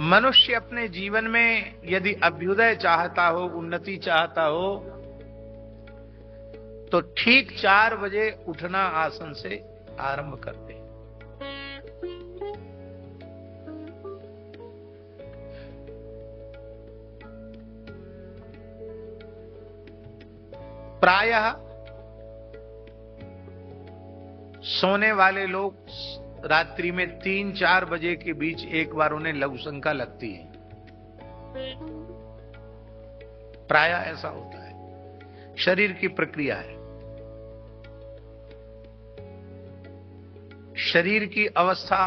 मनुष्य अपने जीवन में यदि अभ्युदय चाहता हो, उन्नति चाहता हो, तो ठीक 4 बजे उठना आसन से आरंभ करते हैं। प्रायः सोने वाले लोग रात्रि में 3-4 बजे के बीच एक बार उन्हें लघुशंका लगती है। प्रायः ऐसा होता है, शरीर की प्रक्रिया है। शरीर की अवस्था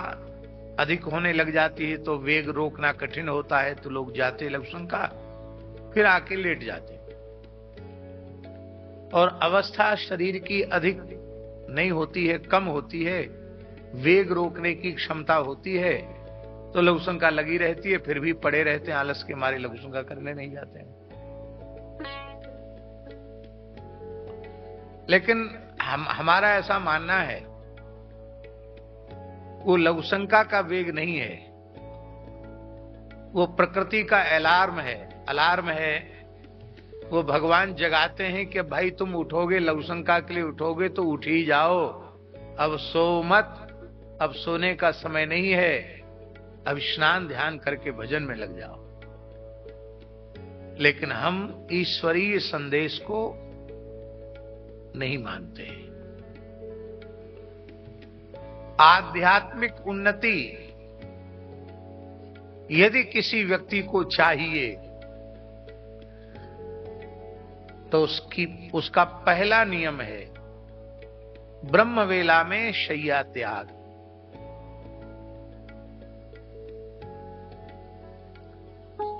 अधिक होने लग जाती है तो वेग रोकना कठिन होता है, तो लोग जाते लघुशंका, फिर आके लेट जाते। और अवस्था शरीर की अधिक नहीं होती है, कम होती है, वेग रोकने की क्षमता होती है, तो लघुशंका लगी रहती है, फिर भी पड़े रहते हैं, आलस के मारे लघुशंका करने नहीं जाते हैं। लेकिन हमारा ऐसा मानना है, वो लघुशंका का वेग नहीं है, वो प्रकृति का अलार्म है। वो भगवान जगाते हैं कि भाई तुम उठोगे, लघुशंका के लिए उठोगे तो उठ ही जाओ, अब सो मत, अब सोने का समय नहीं है, अब स्नान ध्यान करके भजन में लग जाओ। लेकिन हम ईश्वरीय संदेश को नहीं मानते। आध्यात्मिक उन्नति यदि किसी व्यक्ति को चाहिए तो उसका पहला नियम है ब्रह्म वेला में शय्या त्याग।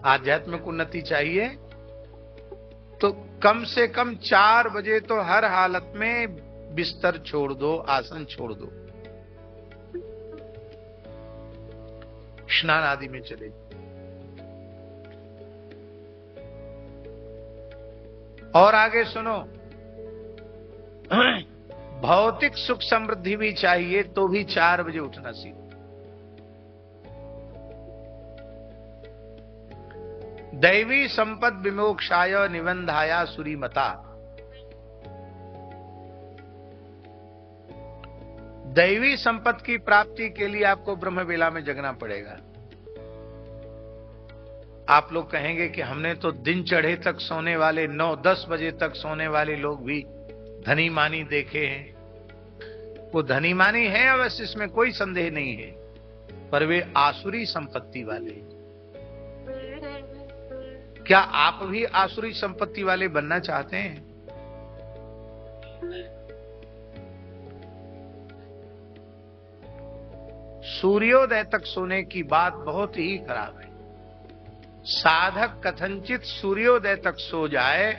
आध्यात्मिक उन्नति चाहिए तो कम से कम 4 बजे तो हर हालत में बिस्तर छोड़ दो, आसन छोड़ दो, स्नान आदि में चले। और आगे सुनो, भौतिक सुख समृद्धि भी चाहिए तो भी 4 बजे उठना सीखो। दैवी संपद विमोक्षाय निबंधाया सुरीमता। दैवी संपत्ति की प्राप्ति के लिए आपको ब्रह्म वेला में जगना पड़ेगा। आप लोग कहेंगे कि हमने तो दिन चढ़े तक सोने वाले, 9-10 बजे तक सोने वाले लोग भी धनी मानी देखे हैं। वो धनी मानी है अवश्य, इसमें कोई संदेह नहीं है, पर वे आसुरी संपत्ति वाले। क्या आप भी आसुरी संपत्ति वाले बनना चाहते हैं? सूर्योदय तक सोने की बात बहुत ही खराब है। साधक कथनचित सूर्योदय तक सो जाए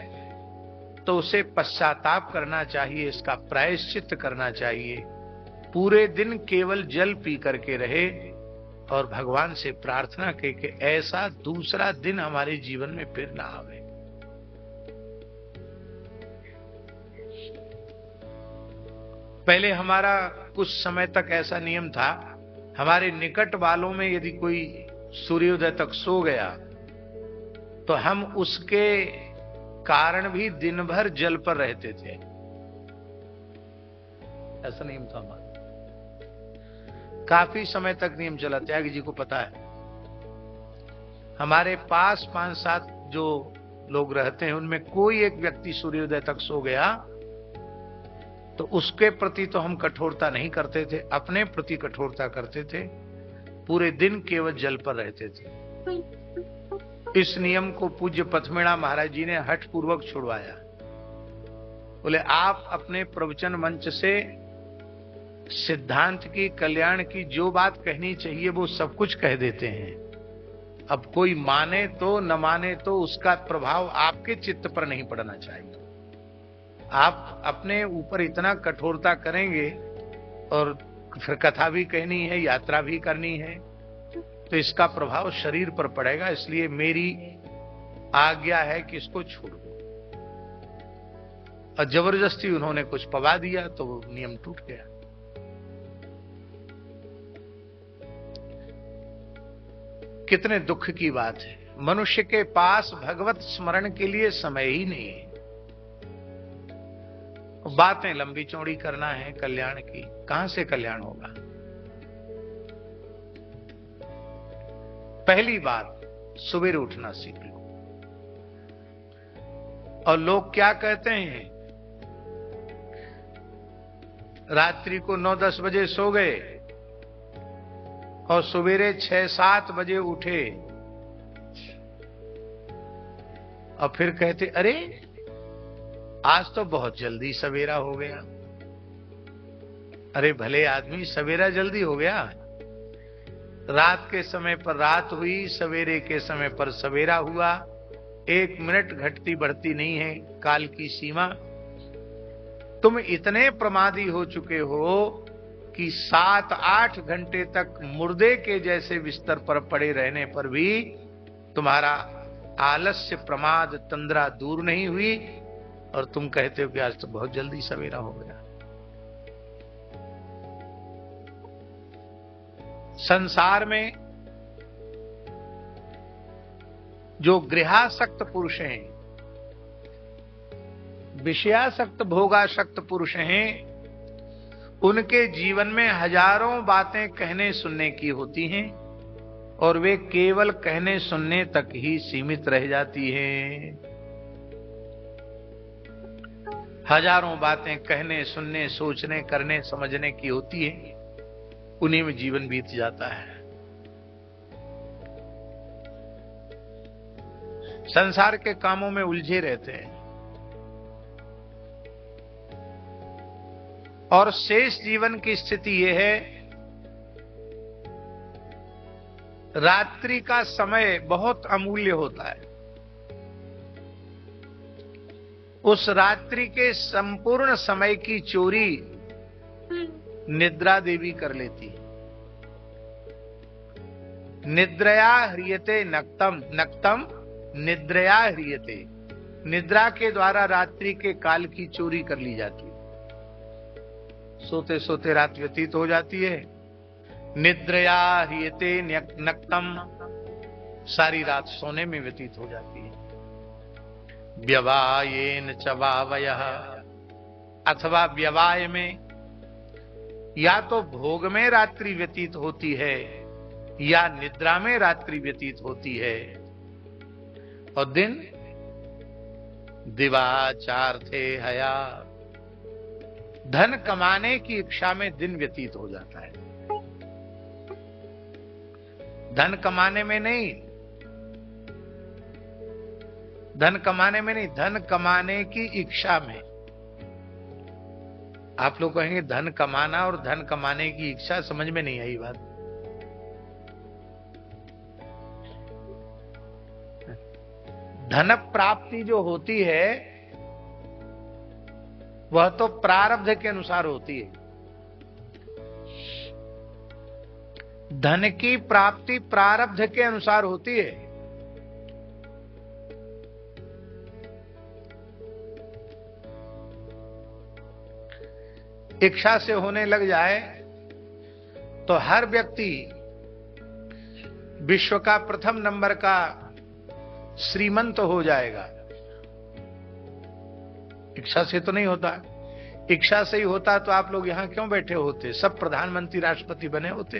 तो उसे पश्चाताप करना चाहिए, इसका प्रायश्चित करना चाहिए। पूरे दिन केवल जल पी करके रहे और भगवान से प्रार्थना करे कि ऐसा दूसरा दिन हमारे जीवन में फिर ना आवे। पहले हमारा कुछ समय तक ऐसा नियम था, हमारे निकट वालों में यदि कोई सूर्योदय तक सो गया तो हम उसके कारण भी दिन भर जल पर रहते थे। ऐसा नियम था हमारा, काफी समय तक नियम चला। त्यागी जी को पता है, हमारे पास 5-7 जो लोग रहते हैं उनमें कोई एक व्यक्ति सूर्योदय तक सो गया तो उसके प्रति तो हम कठोरता नहीं करते थे, अपने प्रति कठोरता करते थे। पूरे दिन केवल जल पर रहते थे। इस नियम को पूज्य पथमेड़ा महाराज जी ने हठ पूर्वक छुड़वाया। बोले आप अपने प्रवचन मंच से सिद्धांत की, कल्याण की जो बात कहनी चाहिए वो सब कुछ कह देते हैं। अब कोई माने तो न माने तो उसका प्रभाव आपके चित्त पर नहीं पड़ना चाहिए। आप अपने ऊपर इतना कठोरता करेंगे और फिर कथा भी कहनी है, यात्रा भी करनी है, तो इसका प्रभाव शरीर पर पड़ेगा। इसलिए मेरी आज्ञा है कि इसको छोड़ दो। और जबरदस्ती उन्होंने कुछ पवा दिया तो वो नियम टूट गया। कितने दुख की बात है, मनुष्य के पास भगवत स्मरण के लिए समय ही नहीं है। बातें लंबी चौड़ी करना है कल्याण की, कहां से कल्याण होगा? पहली बात, सुबह उठना सीख लो। और लोग क्या कहते हैं, रात्रि को 9-10 बजे सो गए और सवेरे 6-7 बजे उठे और फिर कहते अरे आज तो बहुत जल्दी सवेरा हो गया। अरे भले आदमी, सवेरा जल्दी हो गया? रात के समय पर रात हुई, सवेरे के समय पर सवेरा हुआ। 1 मिनट घटती बढ़ती नहीं है काल की सीमा। तुम इतने प्रमादी हो चुके हो कि 7-8 घंटे तक मुर्दे के जैसे बिस्तर पर पड़े रहने पर भी तुम्हारा आलस्य, प्रमाद, तंद्रा दूर नहीं हुई और तुम कहते हो कि आज तो बहुत जल्दी सवेरा हो गया। संसार में जो गृहासक्त पुरुष हैं, विषयासक्त भोगासक्त पुरुष हैं, उनके जीवन में हजारों बातें कहने सुनने की होती हैं और वे केवल कहने सुनने तक ही सीमित रह जाती हैं। हजारों बातें कहने सुनने, सोचने, करने, समझने की होती है, उन्हीं में जीवन बीत जाता है। संसार के कामों में उलझे रहते हैं और शेष जीवन की स्थिति यह है, रात्रि का समय बहुत अमूल्य होता है। उस रात्रि के संपूर्ण समय की चोरी निद्रा देवी कर लेती है। निद्रया ह्रियते नक्तम, नक्तम निद्रया ह्रियते। निद्रा के द्वारा रात्रि के काल की चोरी कर ली जाती है। सोते सोते रात व्यतीत हो जाती है। निद्रया ह्रियते नक्तम, सारी रात सोने में व्यतीत हो जाती है। व्यवायेन च वावयः, अथवा व्यवाय में या तो भोग में रात्रि व्यतीत होती है या निद्रा में रात्रि व्यतीत होती है। और दिन दिवाचार्थे हया, धन कमाने की इच्छा में दिन व्यतीत हो जाता है। धन कमाने में नहीं, धन कमाने में नहीं, धन कमाने की इच्छा में। आप लोग कहेंगे धन कमाना और धन कमाने की इच्छा, समझ में नहीं आई बात। धन प्राप्ति जो होती है वह तो प्रारब्ध के अनुसार होती है। धन की प्राप्ति प्रारब्ध के अनुसार होती है। इच्छा से होने लग जाए तो हर व्यक्ति विश्व का प्रथम नंबर का श्रीमंत हो जाएगा। इच्छा से तो नहीं होता। इच्छा से ही होता तो आप लोग यहां क्यों बैठे होते? सब प्रधानमंत्री, राष्ट्रपति बने होते।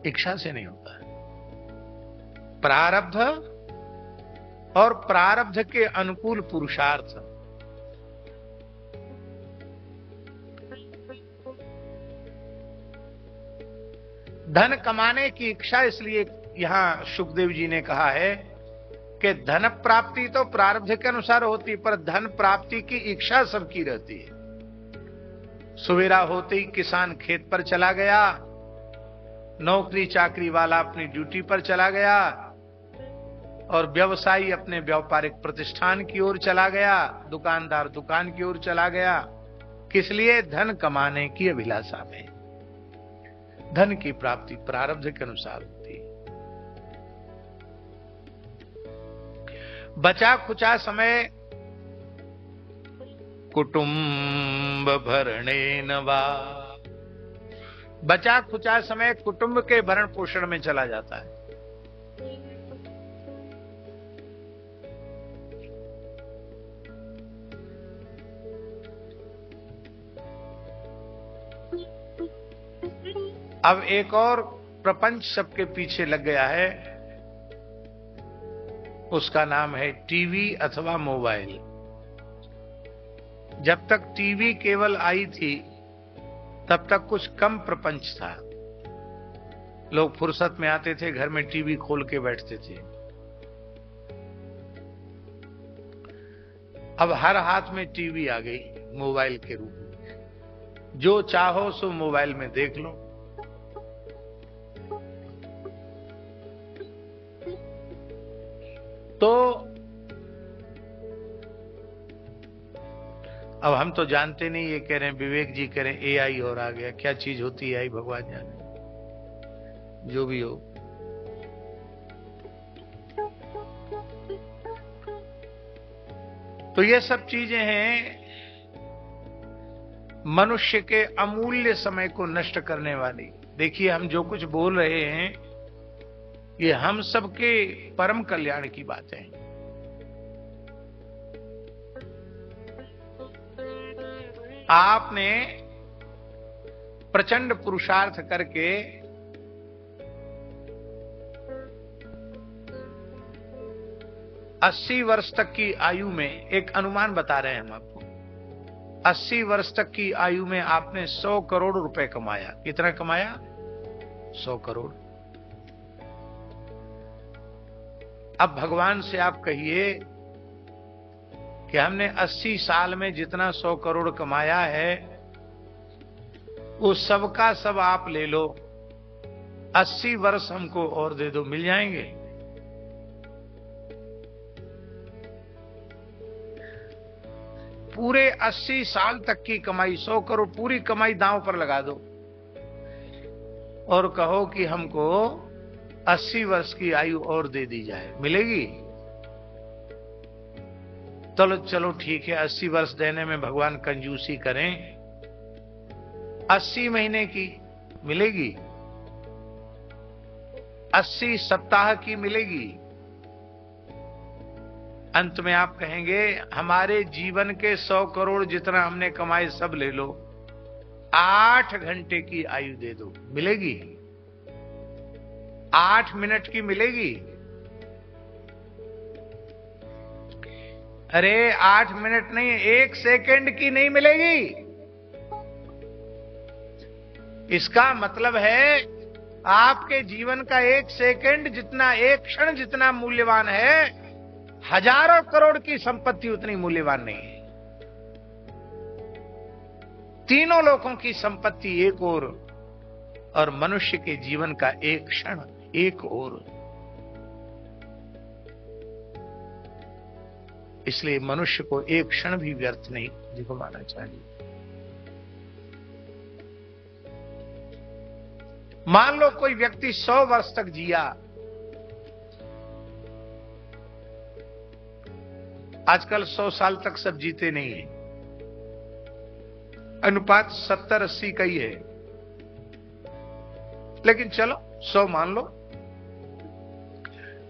इच्छा से नहीं होता। प्रारब्ध और प्रारब्ध के अनुकूल पुरुषार्थ। धन कमाने की इच्छा, इसलिए यहां सुखदेव जी ने कहा है कि धन प्राप्ति तो प्रारब्ध के अनुसार होती, पर धन प्राप्ति की इच्छा सबकी रहती है। सवेरा होते ही किसान खेत पर चला गया, नौकरी चाकरी वाला अपनी ड्यूटी पर चला गया और व्यवसायी अपने व्यापारिक प्रतिष्ठान की ओर चला गया, दुकानदार दुकान की ओर चला गया। किस लिए? धन कमाने की अभिलाषा में। धन की प्राप्ति प्रारब्ध के अनुसार होती है। बचा खुचा समय कुटुंब भरणेन वा बचा खुचा समय कुटुंब के भरण पोषण में चला जाता है। अब एक और प्रपंच सबके पीछे लग गया है, उसका नाम है टीवी अथवा मोबाइल। जब तक टीवी केवल आई थी तब तक कुछ कम प्रपंच था। लोग फुर्सत में आते थे, घर में टीवी खोल के बैठते थे। अब हर हाथ में टीवी आ गई मोबाइल के रूप में। जो चाहो सो मोबाइल में देख लो। तो अब हम तो जानते नहीं, ये कह रहे हैं विवेक जी कह रहे हैं एआई और आ गया। क्या चीज होती है एआई भगवान जाने, जो भी हो। तो ये सब चीजें हैं मनुष्य के अमूल्य समय को नष्ट करने वाली। देखिए हम जो कुछ बोल रहे हैं ये हम सबके परम कल्याण की बात है। आपने प्रचंड पुरुषार्थ करके अस्सी वर्ष तक की आयु में, एक अनुमान बता रहे हैं हम आपको, 80 वर्ष तक की आयु में आपने 100 करोड़ रुपए कमाया। कितना कमाया? 100 करोड़। अब भगवान से आप कहिए कि हमने 80 साल में जितना 100 करोड़ कमाया है वो सबका सब आप ले लो, 80 वर्ष हमको और दे दो, मिल जाएंगे? पूरे 80 साल तक की कमाई, 100 करोड़ पूरी कमाई दांव पर लगा दो और कहो कि हमको 80 वर्ष की आयु और दे दी जाए, मिलेगी? चलो चलो ठीक है, 80 वर्ष देने में भगवान कंजूसी करें, 80 महीने की मिलेगी, 80 सप्ताह की मिलेगी। अंत में आप कहेंगे हमारे जीवन के 100 करोड़ जितना हमने कमाए सब ले लो, 8 घंटे की आयु दे दो, मिलेगी? 8 मिनट की मिलेगी? अरे 8 मिनट नहीं, 1 सेकंड की नहीं मिलेगी। इसका मतलब है आपके जीवन का 1 सेकंड जितना, 1 क्षण जितना मूल्यवान है, हजारों करोड़ की संपत्ति उतनी मूल्यवान नहीं है। तीनों लोगों की संपत्ति एक और मनुष्य के जीवन का 1 क्षण एक और। इसलिए मनुष्य को 1 क्षण भी व्यर्थ नहीं गंवाना चाहिए। मान लो कोई व्यक्ति 100 वर्ष तक जिया, आजकल 100 साल तक सब जीते नहीं है, अनुपात 70-80 का ही है, लेकिन चलो 100 मान लो।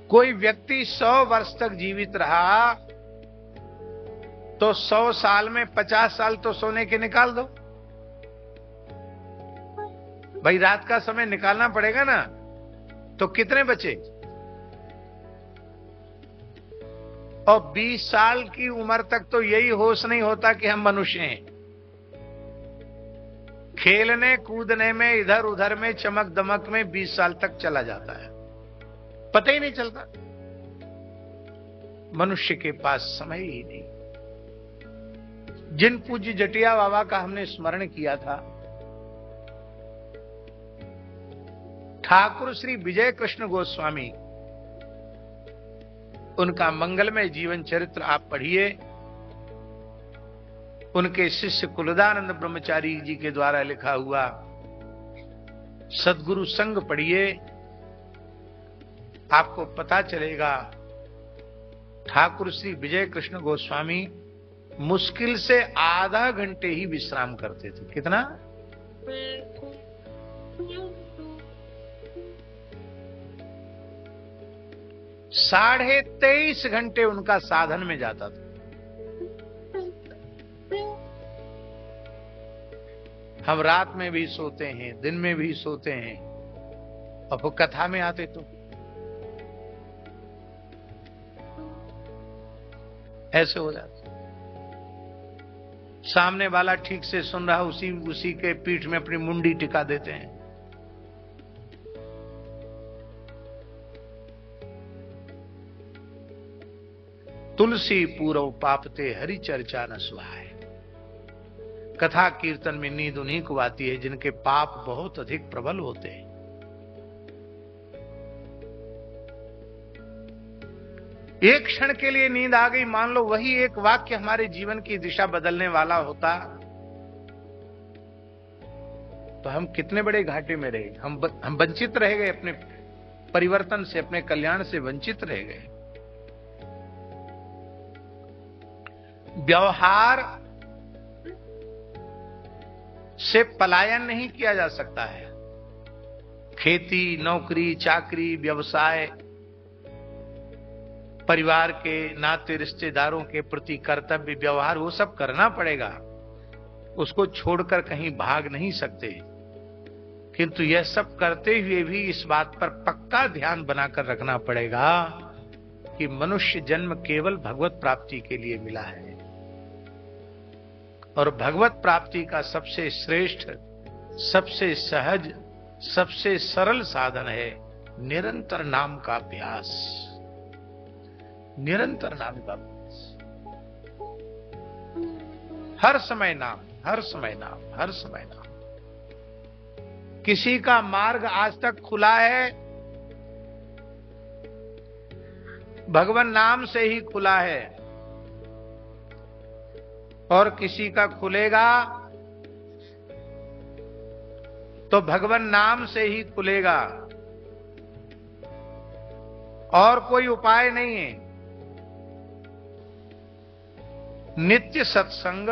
कोई व्यक्ति 100 वर्ष तक जीवित रहा तो 100 साल में 50 साल तो सोने के निकाल दो। भाई रात का समय निकालना पड़ेगा ना, तो कितने बचे? और 20 साल की उम्र तक तो यही होश नहीं होता कि हम मनुष्य हैं। खेलने कूदने में, इधर उधर में, चमक दमक में 20 साल तक चला जाता है, पता ही नहीं चलता। मनुष्य के पास समय ही नहीं। जिन पूज्य जटिया बाबा का हमने स्मरण किया था, ठाकुर श्री विजय कृष्ण गोस्वामी, उनका मंगलमय जीवन चरित्र आप पढ़िए। उनके शिष्य कुलदानंद ब्रह्मचारी जी के द्वारा लिखा हुआ सद्गुरु संग पढ़िए, आपको पता चलेगा ठाकुर श्री विजय कृष्ण गोस्वामी मुश्किल से आधा घंटे ही विश्राम करते थे। कितना? 23.5 घंटे उनका साधन में जाता था। हम रात में भी सोते हैं, दिन में भी सोते हैं, और वो कथा में आते तो ऐसे हो जाता। सामने वाला ठीक से सुन रहा, उसी के पीठ में अपनी मुंडी टिका देते हैं। तुलसी पूरव पापते हरि चर्चा न सुहाए। कथा कीर्तन में नींद उन्हीं को आती है जिनके पाप बहुत अधिक प्रबल होते हैं। एक क्षण के लिए नींद आ गई, मान लो वही एक वाक्य हमारे जीवन की दिशा बदलने वाला होता, तो हम कितने बड़े घाटे में रहे। हम वंचित रह गए, अपने परिवर्तन से, अपने कल्याण से वंचित रह गए। व्यवहार से पलायन नहीं किया जा सकता है। खेती, नौकरी, चाकरी, व्यवसाय, परिवार के नाते, रिश्तेदारों के प्रति कर्तव्य, व्यवहार, वो सब करना पड़ेगा। उसको छोड़कर कहीं भाग नहीं सकते। किंतु यह सब करते हुए भी इस बात पर पक्का ध्यान बनाकर रखना पड़ेगा कि मनुष्य जन्म केवल भगवत प्राप्ति के लिए मिला है, और भगवत प्राप्ति का सबसे श्रेष्ठ, सबसे सहज, सबसे सरल साधन है निरंतर नाम का अभ्यास। निरंतर नाम का अभ्यास, हर समय नाम, हर समय नाम, हर समय नाम। किसी का मार्ग आज तक खुला है, भगवान नाम से ही खुला है, और किसी का खुलेगा तो भगवान नाम से ही खुलेगा, और कोई उपाय नहीं है। नित्य सत्संग,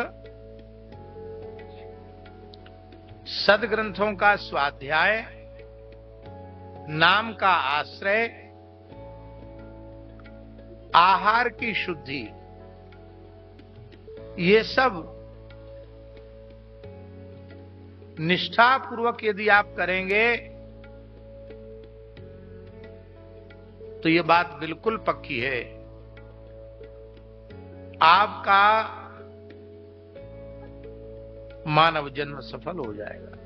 सदग्रंथों का स्वाध्याय, नाम का आश्रय, आहार की शुद्धि, ये सब निष्ठापूर्वक यदि आप करेंगे तो ये बात बिल्कुल पक्की है, आपका मानव जन्म सफल हो जाएगा।